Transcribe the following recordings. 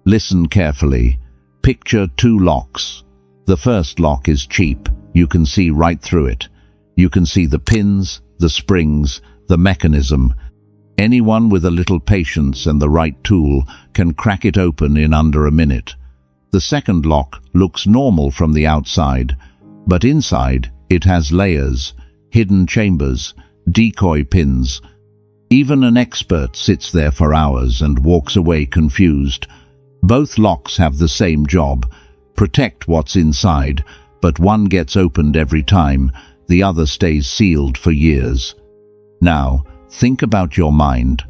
Listen carefully. Picture two locks. The first lock is cheap. You can see right through it. You can see the pins, the springs, the mechanism. Anyone with a little patience and the right tool can crack it open in under a minute. The second lock looks normal from the outside, but inside it has layers, hidden chambers, decoy pins. Even an expert sits there for hours and walks away confused. Both locks have the same job: protect what's inside, but one gets opened every time, the other stays sealed for years. Now, think about your mind.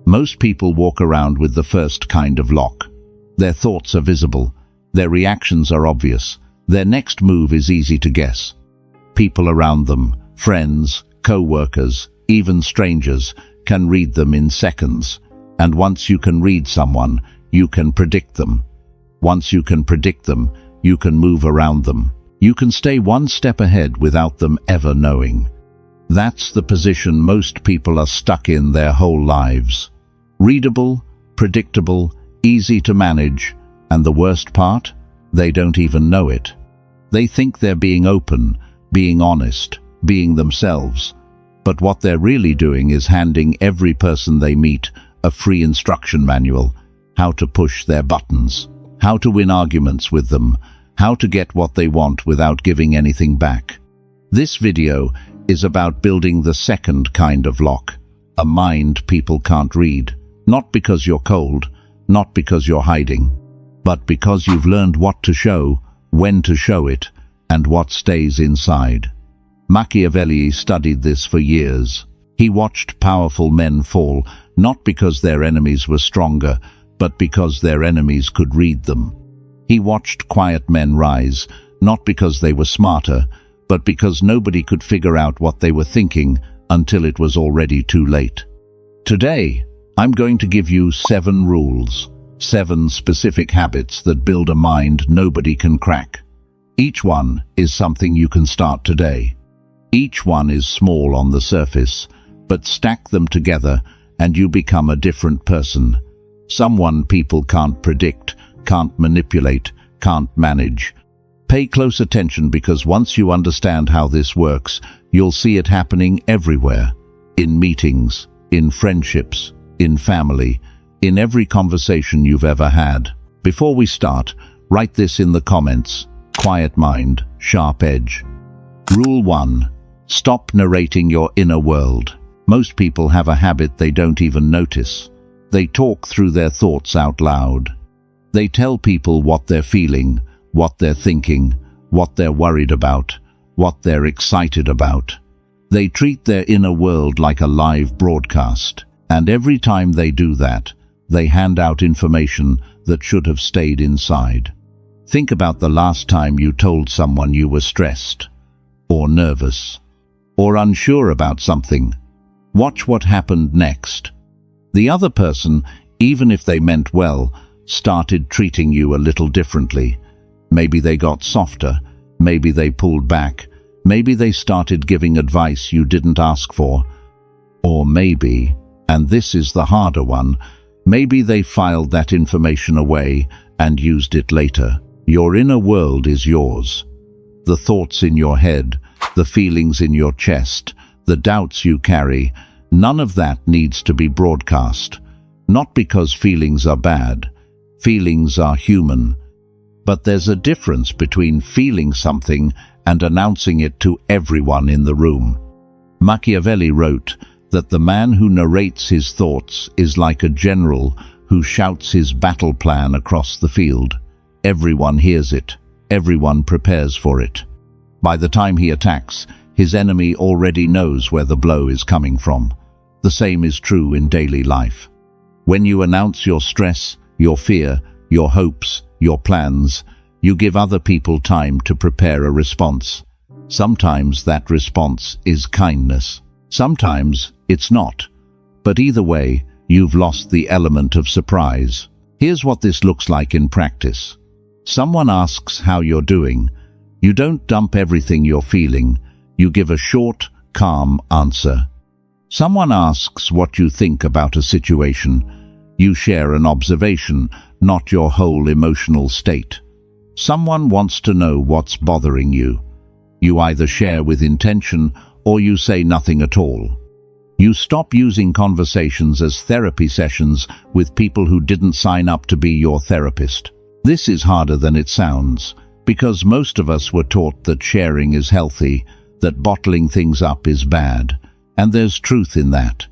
Most people walk around with the first kind of lock. Their thoughts are visible. Their reactions are obvious. Their next move is easy to guess. People around them, friends, co-workers, even strangers, can read them in seconds. And once you can read someone, you can predict them. Once you can predict them, you can move around them. You can stay one step ahead without them ever knowing. That's the position most people are stuck in their whole lives. Readable, predictable, easy to manage, and the worst part? They don't even know it. They think they're being open, being honest, being themselves. But what they're really doing is handing every person they meet a free instruction manual: how to push their buttons, how to win arguments with them, how to get what they want without giving anything back. This video is about building the second kind of lock, a mind people can't read, not because you're cold, not because you're hiding, but because you've learned what to show, when to show it, and what stays inside. Machiavelli studied this for years. He watched powerful men fall, not because their enemies were stronger, but because their enemies could read them. He watched quiet men rise, not because they were smarter, but because nobody could figure out what they were thinking until it was already too late. Today, I'm going to give you 7 rules, 7 specific habits that build a mind nobody can crack. Each one is something you can start today. Each one is small on the surface, but stack them together and you become a different person. Someone people can't predict, can't manipulate, can't manage. Pay close attention, because once you understand how this works, you'll see it happening everywhere. In meetings, in friendships, in family, in every conversation you've ever had. Before we start, write this in the comments: quiet mind, sharp edge. Rule 1. Stop narrating your inner world. Most people have a habit they don't even notice. They talk through their thoughts out loud. They tell people what they're feeling, what they're thinking, what they're worried about, what they're excited about. They treat their inner world like a live broadcast, and every time they do that, they hand out information that should have stayed inside. Think about the last time you told someone you were stressed, or nervous, or unsure about something. Watch what happened next. The other person, even if they meant well, started treating you a little differently. Maybe they got softer, maybe they pulled back, maybe they started giving advice you didn't ask for. Or maybe, and this is the harder one, maybe they filed that information away and used it later. Your inner world is yours. The thoughts in your head, the feelings in your chest, the doubts you carry, none of that needs to be broadcast. Not because feelings are bad. Feelings are human. But there's a difference between feeling something and announcing it to everyone in the room. Machiavelli wrote that the man who narrates his thoughts is like a general who shouts his battle plan across the field. Everyone hears it. Everyone prepares for it. By the time he attacks, his enemy already knows where the blow is coming from. The same is true in daily life. When you announce your stress, your fear, your hopes, your plans, you give other people time to prepare a response. Sometimes that response is kindness. Sometimes it's not. But either way, you've lost the element of surprise. Here's what this looks like in practice. Someone asks how you're doing. You don't dump everything you're feeling. You give a short, calm answer. Someone asks what you think about a situation. You share an observation, not your whole emotional state. Someone wants to know what's bothering you. You either share with intention or you say nothing at all. You stop using conversations as therapy sessions with people who didn't sign up to be your therapist. This is harder than it sounds, because most of us were taught that sharing is healthy, that bottling things up is bad, and there's truth in that.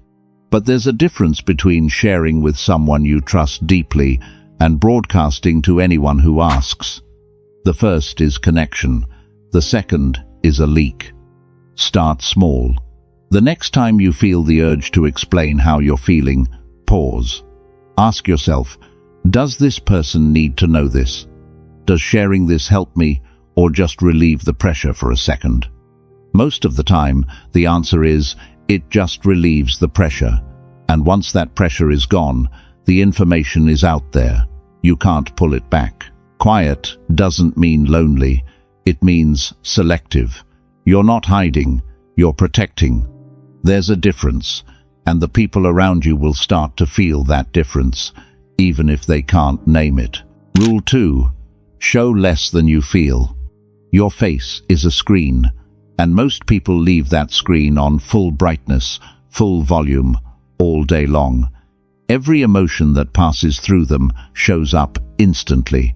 But there's a difference between sharing with someone you trust deeply and broadcasting to anyone who asks. The first is connection. The second is a leak. Start small. The next time you feel the urge to explain how you're feeling, pause. Ask yourself, does this person need to know this? Does sharing this help me, or just relieve the pressure for a second? Most of the time, the answer is, it just relieves the pressure. And once that pressure is gone, the information is out there. You can't pull it back. Quiet doesn't mean lonely. It means selective. You're not hiding, you're protecting. There's a difference, and the people around you will start to feel that difference, even if they can't name it. Rule 2. Show less than you feel. Your face is a screen, and most people leave that screen on full brightness, full volume, all day long. Every emotion that passes through them shows up instantly.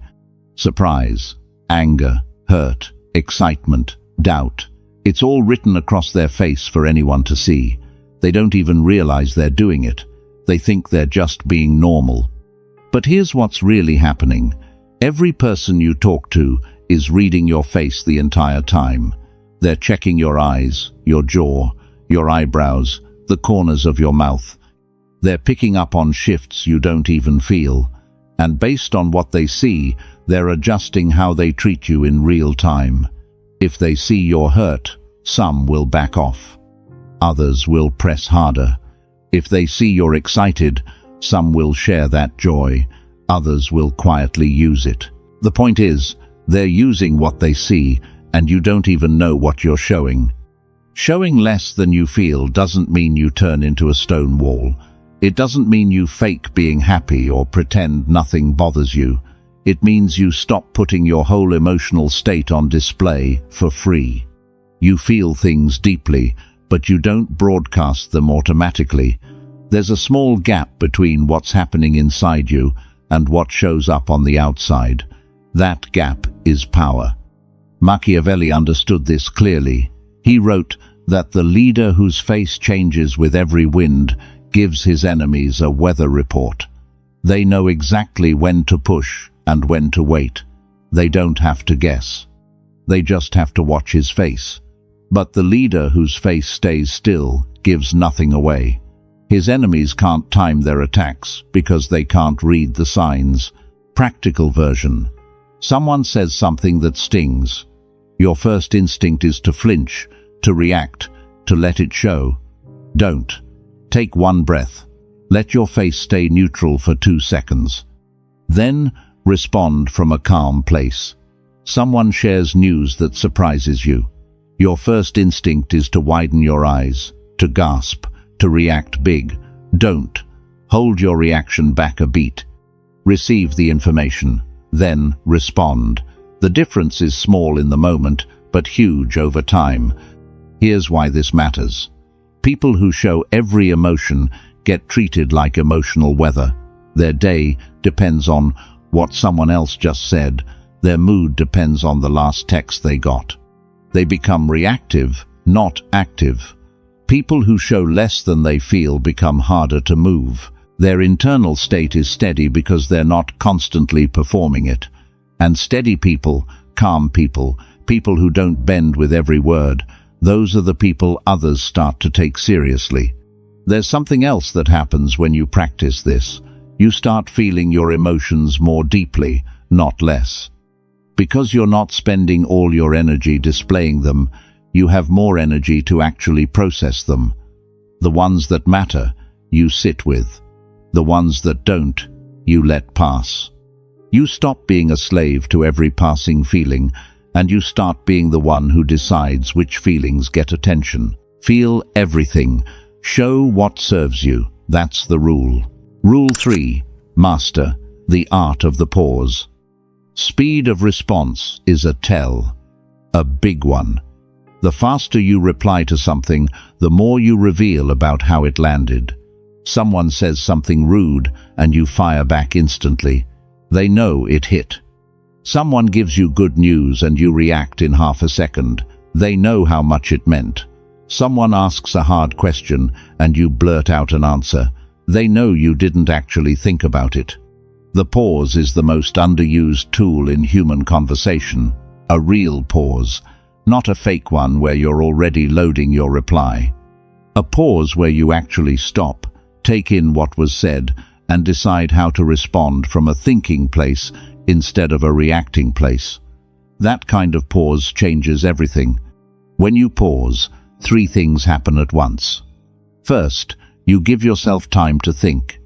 Surprise, anger, hurt, excitement, doubt. It's all written across their face for anyone to see. They don't even realize they're doing it. They think they're just being normal. But here's what's really happening. Every person you talk to is reading your face the entire time. They're checking your eyes, your jaw, your eyebrows, the corners of your mouth. They're picking up on shifts you don't even feel. And based on what they see, they're adjusting how they treat you in real time. If they see you're hurt, some will back off. Others will press harder. If they see you're excited, some will share that joy. Others will quietly use it. The point is, they're using what they see, and you don't even know what you're showing. Showing less than you feel doesn't mean you turn into a stone wall. It doesn't mean you fake being happy or pretend nothing bothers you. It means you stop putting your whole emotional state on display for free. You feel things deeply, but you don't broadcast them automatically. There's a small gap between what's happening inside you and what shows up on the outside. That gap is power. Machiavelli understood this clearly. He wrote that the leader whose face changes with every wind gives his enemies a weather report. They know exactly when to push and when to wait. They don't have to guess. They just have to watch his face. But the leader whose face stays still gives nothing away. His enemies can't time their attacks because they can't read the signs. Practical version. Someone says something that stings. Your first instinct is to flinch, to react, to let it show. Don't. Take one breath. Let your face stay neutral for 2 seconds. Then respond from a calm place. Someone shares news that surprises you. Your first instinct is to widen your eyes, to gasp, to react big. Don't. Hold your reaction back a beat. Receive the information, then respond. The difference is small in the moment, but huge over time. Here's why this matters. People who show every emotion get treated like emotional weather. Their day depends on what someone else just said. Their mood depends on the last text they got. They become reactive, not active. People who show less than they feel become harder to move. Their internal state is steady because they're not constantly performing it. And steady people, calm people, people who don't bend with every word, those are the people others start to take seriously. There's something else that happens when you practice this. You start feeling your emotions more deeply, not less. Because you're not spending all your energy displaying them, you have more energy to actually process them. The ones that matter, you sit with. The ones that don't, you let pass. You stop being a slave to every passing feeling, and you start being the one who decides which feelings get attention. Feel everything. Show what serves you. That's the rule. Rule 3. Master the art of the pause. Speed of response is a tell. A big one. The faster you reply to something, the more you reveal about how it landed. Someone says something rude and you fire back instantly. They know it hit. Someone gives you good news and you react in half a second. They know how much it meant. Someone asks a hard question and you blurt out an answer. They know you didn't actually think about it. The pause is the most underused tool in human conversation. A real pause, not a fake one where you're already loading your reply. A pause where you actually stop, take in what was said, and decide how to respond from a thinking place instead of a reacting place. That kind of pause changes everything. When you pause, 3 things happen at once. First, you give yourself time to think.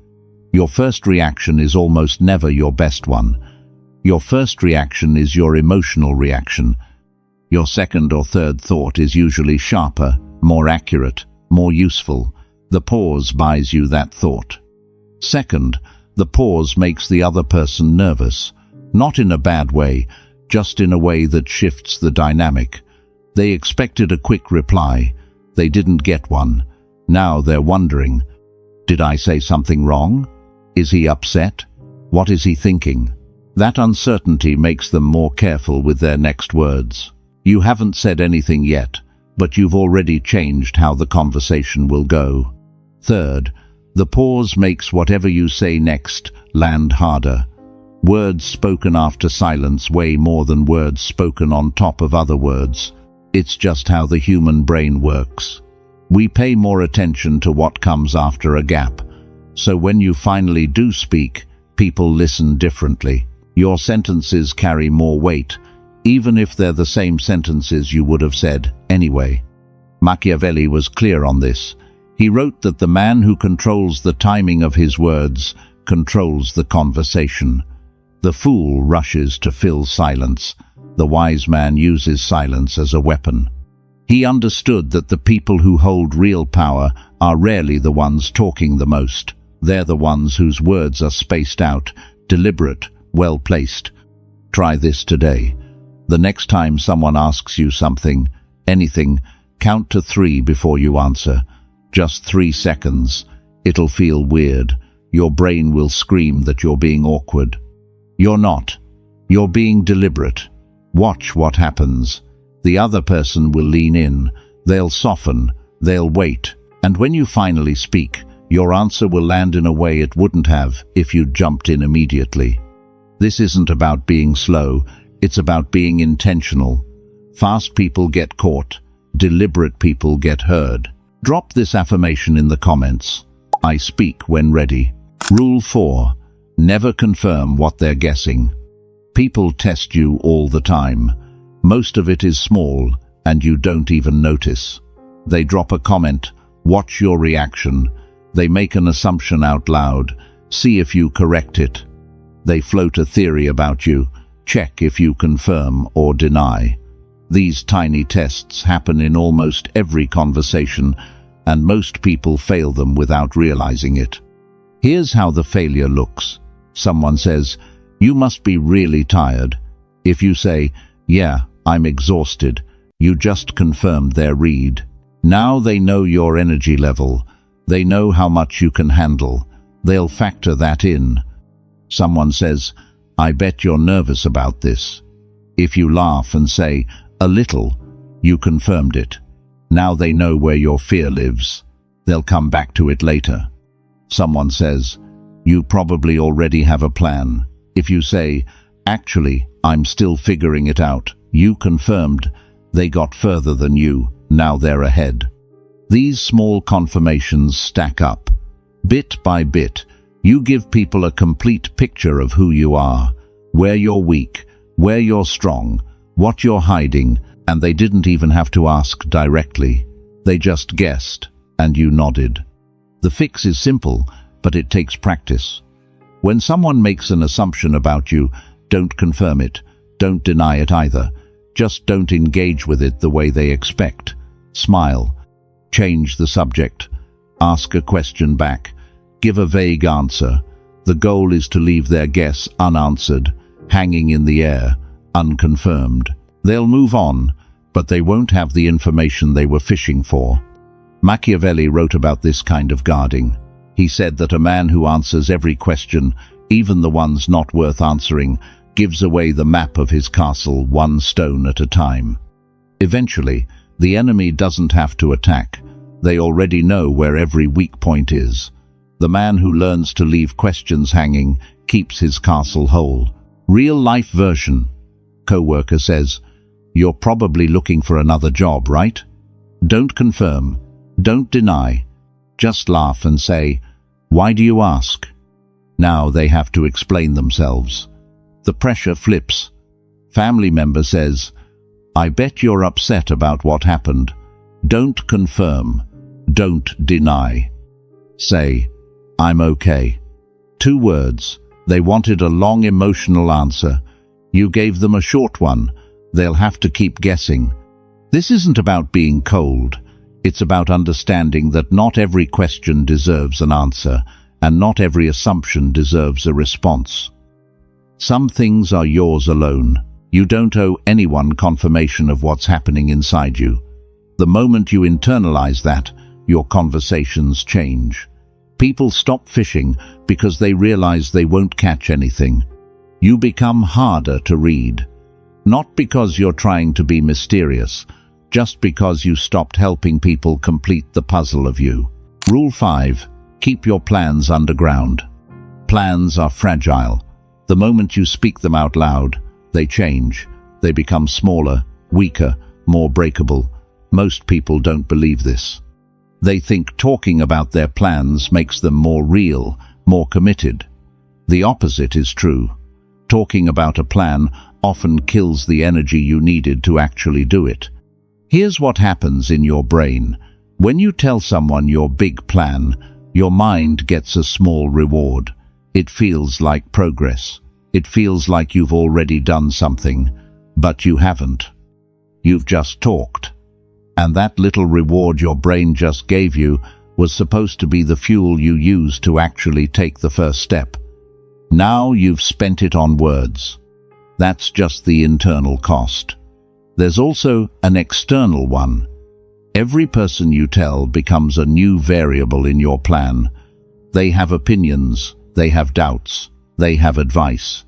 Your first reaction is almost never your best one. Your first reaction is your emotional reaction. Your second or third thought is usually sharper, more accurate, more useful. The pause buys you that thought. Second, the pause makes the other person nervous. Not in a bad way, just in a way that shifts the dynamic. They expected a quick reply. They didn't get one. Now they're wondering, did I say something wrong? Is he upset? What is he thinking? That uncertainty makes them more careful with their next words. You haven't said anything yet, but you've already changed how the conversation will go. Third, the pause makes whatever you say next land harder. Words spoken after silence weigh more than words spoken on top of other words. It's just how the human brain works. We pay more attention to what comes after a gap. So when you finally do speak, people listen differently. Your sentences carry more weight, even if they're the same sentences you would have said anyway. Machiavelli was clear on this. He wrote that the man who controls the timing of his words controls the conversation. The fool rushes to fill silence. The wise man uses silence as a weapon. He understood that the people who hold real power are rarely the ones talking the most. They're the ones whose words are spaced out, deliberate, well-placed. Try this today. The next time someone asks you something, anything, count to 3 before you answer. Just 3 seconds. It'll feel weird. Your brain will scream that you're being awkward. You're not. You're being deliberate. Watch what happens. The other person will lean in. They'll soften. They'll wait. And when you finally speak, your answer will land in a way it wouldn't have if you'd jumped in immediately. This isn't about being slow. It's about being intentional. Fast people get caught. Deliberate people get heard. Drop this affirmation in the comments. I speak when ready. Rule 4. Never confirm what they're guessing. People test you all the time. Most of it is small, and you don't even notice. They drop a comment. Watch your reaction. They make an assumption out loud. See if you correct it. They float a theory about you. Check if you confirm or deny. These tiny tests happen in almost every conversation, and most people fail them without realizing it. Here's how the failure looks. Someone says, "You must be really tired." If you say, "Yeah, I'm exhausted," you just confirmed their read. Now they know your energy level. They know how much you can handle. They'll factor that in. Someone says, "I bet you're nervous about this." If you laugh and say, "A little," you confirmed it. Now they know where your fear lives. They'll come back to it later. Someone says, "You probably already have a plan." If you say, "Actually, I'm still figuring it out," you confirmed. They got further than you. Now they're ahead. These small confirmations stack up. Bit by bit, you give people a complete picture of who you are, where you're weak, where you're strong, what you're hiding, and they didn't even have to ask directly. They just guessed, and you nodded. The fix is simple, but it takes practice. When someone makes an assumption about you, don't confirm it. Don't deny it either. Just don't engage with it the way they expect. Smile. Change the subject. Ask a question back. Give a vague answer. The goal is to leave their guess unanswered, hanging in the air, unconfirmed. They'll move on, but they won't have the information they were fishing for. Machiavelli wrote about this kind of guarding. He said that a man who answers every question, even the ones not worth answering, gives away the map of his castle one stone at a time. Eventually, the enemy doesn't have to attack. They already know where every weak point is. The man who learns to leave questions hanging keeps his castle whole. Real-life version. Coworker says, "You're probably looking for another job, right?" Don't confirm. Don't deny. Just laugh and say, "Why do you ask?" Now they have to explain themselves. The pressure flips. Family member says, "I bet you're upset about what happened." Don't confirm. Don't deny. Say, "I'm okay." 2 words. They wanted a long emotional answer. You gave them a short one. They'll have to keep guessing. This isn't about being cold. It's about understanding that not every question deserves an answer, and not every assumption deserves a response. Some things are yours alone. You don't owe anyone confirmation of what's happening inside you. The moment you internalize that, your conversations change. People stop fishing because they realize they won't catch anything. You become harder to read. Not because you're trying to be mysterious, just because you stopped helping people complete the puzzle of you. Rule 5. Keep your plans underground. Plans are fragile. The moment you speak them out loud, they change. They become smaller, weaker, more breakable. Most people don't believe this. They think talking about their plans makes them more real, more committed. The opposite is true. Talking about a plan often kills the energy you needed to actually do it. Here's what happens in your brain. When you tell someone your big plan, your mind gets a small reward. It feels like progress. It feels like you've already done something, but you haven't. You've just talked. And that little reward your brain just gave you was supposed to be the fuel you used to actually take the first step. Now you've spent it on words. That's just the internal cost. There's also an external one. Every person you tell becomes a new variable in your plan. They have opinions, they have doubts, they have advice.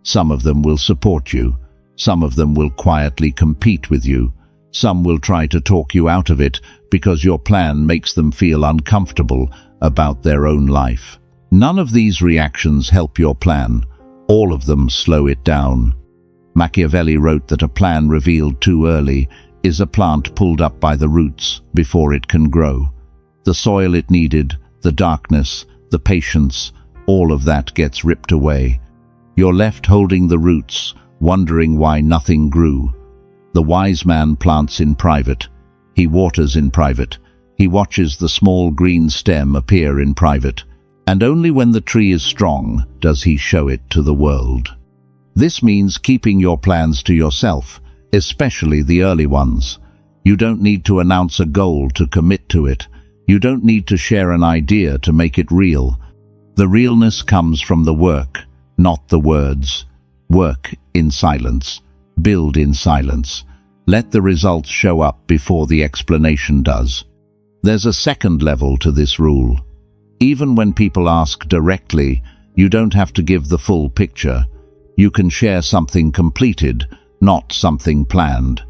Some of them will support you. Some of them will quietly compete with you. Some will try to talk you out of it because your plan makes them feel uncomfortable about their own life. None of these reactions help your plan. All of them slow it down. Machiavelli wrote that a plan revealed too early is a plant pulled up by the roots before it can grow. The soil it needed, the darkness, the patience, all of that gets ripped away. You're left holding the roots, wondering why nothing grew. The wise man plants in private. He waters in private. He watches the small green stem appear in private. And only when the tree is strong does he show it to the world. This means keeping your plans to yourself, especially the early ones. You don't need to announce a goal to commit to it. You don't need to share an idea to make it real. The realness comes from the work, not the words. Work in silence. Build in silence. Let the results show up before the explanation does. There's a second level to this rule. Even when people ask directly, you don't have to give the full picture. You can share something completed, not something planned.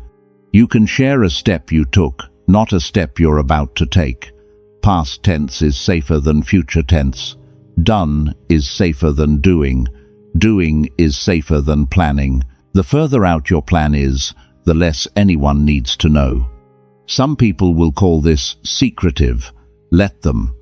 You can share a step you took, not a step you're about to take. Past tense is safer than future tense. Done is safer than doing. Doing is safer than planning. The further out your plan is, the less anyone needs to know. Some people will call this secretive. Let them.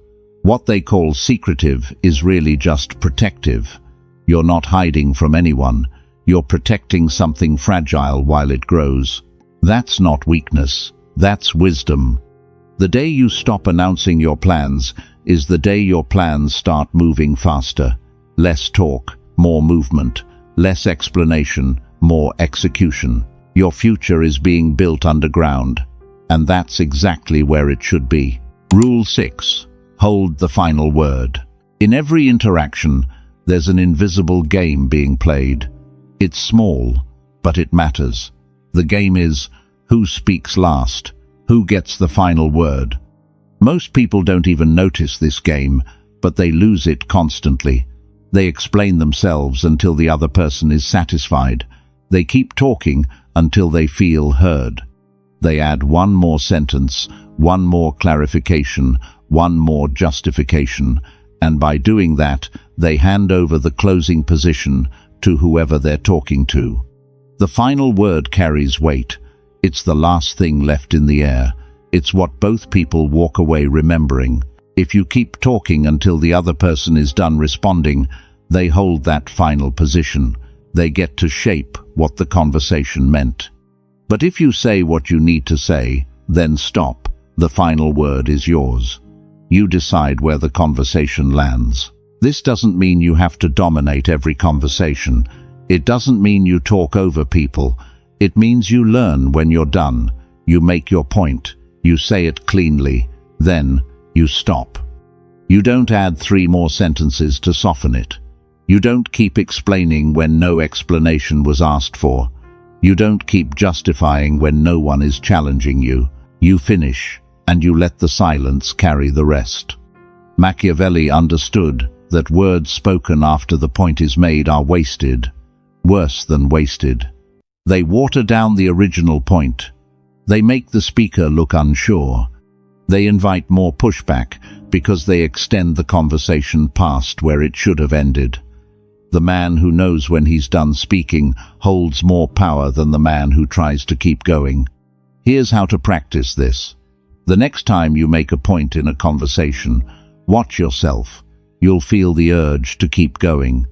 What they call secretive is really just protective. You're not hiding from anyone. You're protecting something fragile while it grows. That's not weakness. That's wisdom. The day you stop announcing your plans is the day your plans start moving faster. Less talk, more movement. Less explanation, more execution. Your future is being built underground, and that's exactly where it should be. Rule 6. Hold the final word. In every interaction, there's an invisible game being played. It's small, but it matters. The game is, who speaks last? Who gets the final word? Most people don't even notice this game, but they lose it constantly. They explain themselves until the other person is satisfied. They keep talking until they feel heard. They add one more sentence, one more clarification, one more justification, and by doing that, they hand over the closing position to whoever they're talking to. The final word carries weight. It's the last thing left in the air. It's what both people walk away remembering. If you keep talking until the other person is done responding, they hold that final position. They get to shape what the conversation meant. But if you say what you need to say, then stop. The final word is yours. You decide where the conversation lands. This doesn't mean you have to dominate every conversation. It doesn't mean you talk over people. It means you learn when you're done. You make your point. You say it cleanly. Then you stop. You don't add 3 more sentences to soften it. You don't keep explaining when no explanation was asked for. You don't keep justifying when no one is challenging you. You finish, and you let the silence carry the rest. Machiavelli understood that words spoken after the point is made are wasted, worse than wasted. They water down the original point. They make the speaker look unsure. They invite more pushback because they extend the conversation past where it should have ended. The man who knows when he's done speaking holds more power than the man who tries to keep going. Here's how to practice this. The next time you make a point in a conversation, watch yourself. You'll feel the urge to keep going.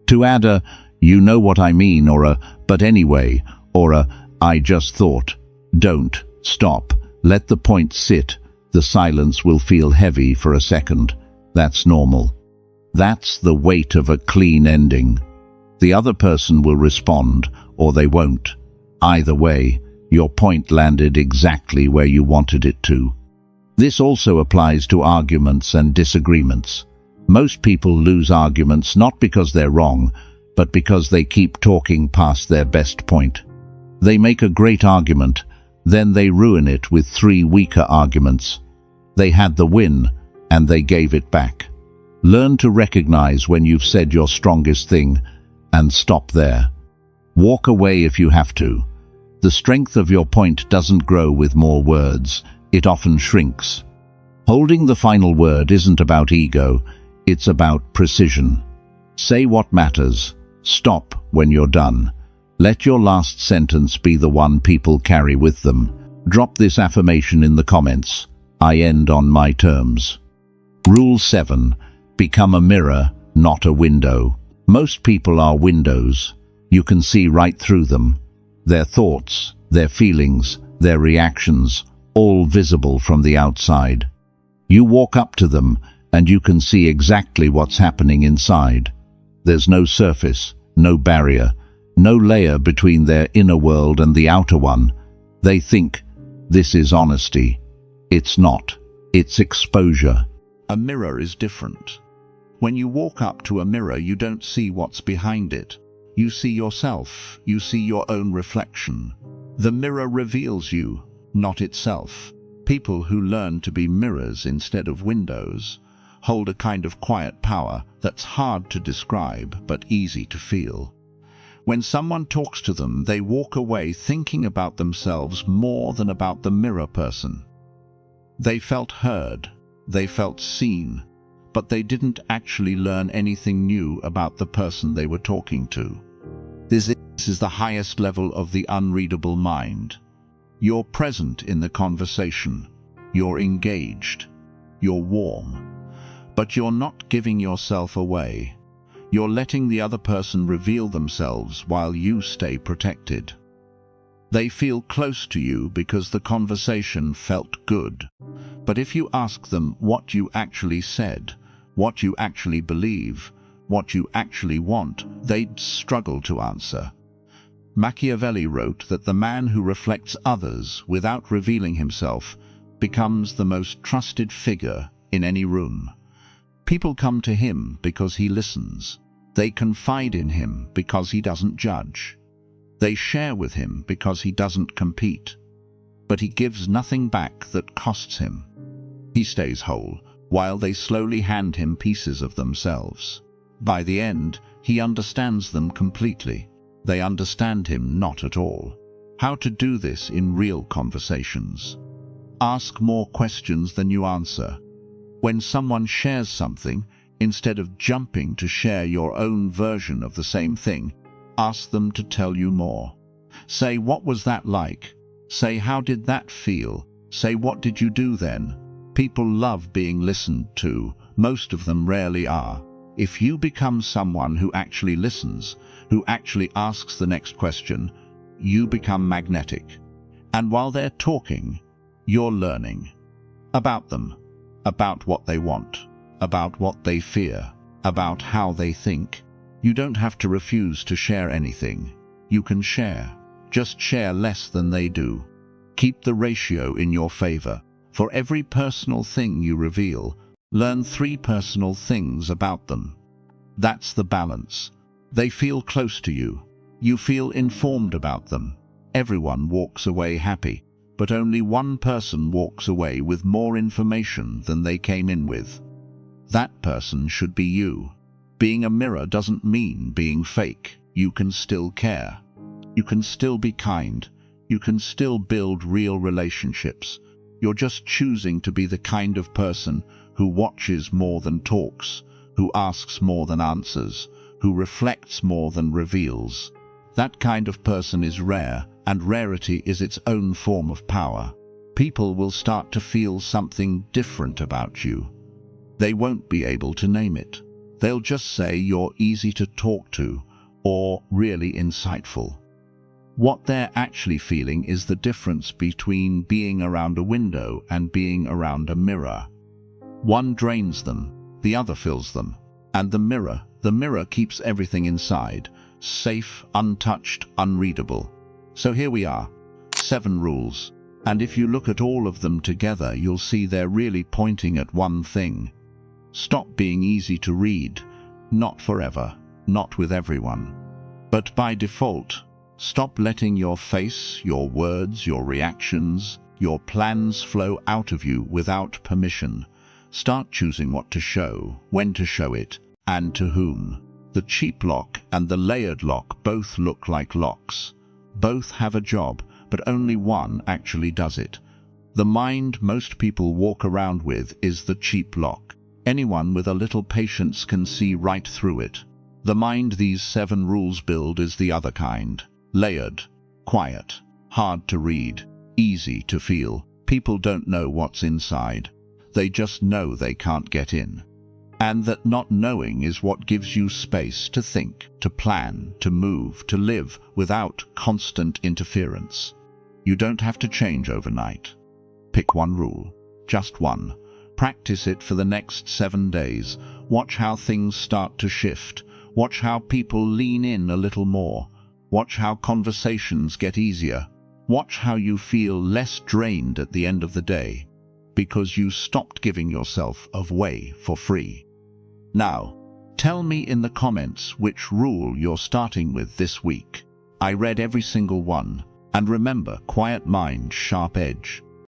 To add a, "you know what I mean," or a, "but anyway," or a, "I just thought." Don't stop. Let the point sit. The silence will feel heavy for a second. That's normal. That's the weight of a clean ending. The other person will respond, or they won't. Either way, your point landed exactly where you wanted it to. This also applies to arguments and disagreements. Most people lose arguments not because they're wrong, but because they keep talking past their best point. They make a great argument, then they ruin it with 3 weaker arguments. They had the win, and they gave it back. Learn to recognize when you've said your strongest thing, and stop there. Walk away if you have to. The strength of your point doesn't grow with more words. It often shrinks. Holding the final word isn't about ego, it's about precision. Say what matters. Stop when you're done. Let your last sentence be the one people carry with them. Drop this affirmation in the comments. I end on my terms. Rule 7. Become a mirror, not a window. Most people are windows. You can see right through them. Their thoughts, their feelings, their reactions, all visible from the outside. You walk up to them, and you can see exactly what's happening inside. There's no surface, no barrier, no layer between their inner world and the outer one. They think, this is honesty. It's not. It's exposure. A mirror is different. When you walk up to a mirror, you don't see what's behind it. You see yourself. You see your own reflection. The mirror reveals you, not itself. People who learn to be mirrors instead of windows hold a kind of quiet power that's hard to describe but easy to feel. When someone talks to them, they walk away thinking about themselves more than about the mirror person. They felt heard, they felt seen, but they didn't actually learn anything new about the person they were talking to. This is the highest level of the unreadable mind. You're present in the conversation. You're engaged. You're warm. But you're not giving yourself away. You're letting the other person reveal themselves while you stay protected. They feel close to you because the conversation felt good. But if you ask them what you actually said, what you actually believe, what you actually want, they'd struggle to answer. Machiavelli wrote that the man who reflects others without revealing himself becomes the most trusted figure in any room. People come to him because he listens. They confide in him because he doesn't judge. They share with him because he doesn't compete. But he gives nothing back that costs him. He stays whole, while they slowly hand him pieces of themselves. By the end, he understands them completely. They understand him not at all. How to do this in real conversations. Ask more questions than you answer. When someone shares something, instead of jumping to share your own version of the same thing, ask them to tell you more. Say, "What was that like?" Say, "How did that feel?" Say, "What did you do then?" People love being listened to. Most of them rarely are. If you become someone who actually listens, who actually asks the next question, you become magnetic. And while they're talking, you're learning about them, about what they want, about what they fear, about how they think. You don't have to refuse to share anything. You can share. Just share less than they do. Keep the ratio in your favor. For every personal thing you reveal, learn 3 personal things about them. That's the balance. They feel close to you. You feel informed about them. Everyone walks away happy, but only one person walks away with more information than they came in with. That person should be you. Being a mirror doesn't mean being fake. You can still care. You can still be kind. You can still build real relationships. You're just choosing to be the kind of person who watches more than talks, who asks more than answers, who reflects more than reveals. That kind of person is rare, and rarity is its own form of power. People will start to feel something different about you. They won't be able to name it. They'll just say you're easy to talk to, or really insightful. What they're actually feeling is the difference between being around a window and being around a mirror. One drains them, the other fills them. And the mirror keeps everything inside, safe, untouched, unreadable. So here we are, 7 rules. And if you look at all of them together, you'll see they're really pointing at one thing. Stop being easy to read. Not forever, not with everyone. But by default, stop letting your face, your words, your reactions, your plans flow out of you without permission. Start choosing what to show, when to show it, and to whom. The cheap lock and the layered lock both look like locks. Both have a job, but only one actually does it. The mind most people walk around with is the cheap lock. Anyone with a little patience can see right through it. The mind these 7 rules build is the other kind. Layered, quiet, hard to read, easy to feel. People don't know what's inside. They just know they can't get in. And that not knowing is what gives you space to think, to plan, to move, to live without constant interference. You don't have to change overnight. Pick one rule, just one. Practice it for the next 7 days. Watch how things start to shift. Watch how people lean in a little more. Watch how conversations get easier. Watch how you feel less drained at the end of the day, because you stopped giving yourself away for free. Now, tell me in the comments which rule you're starting with this week. I read every single one, and remember, quiet mind, sharp edge.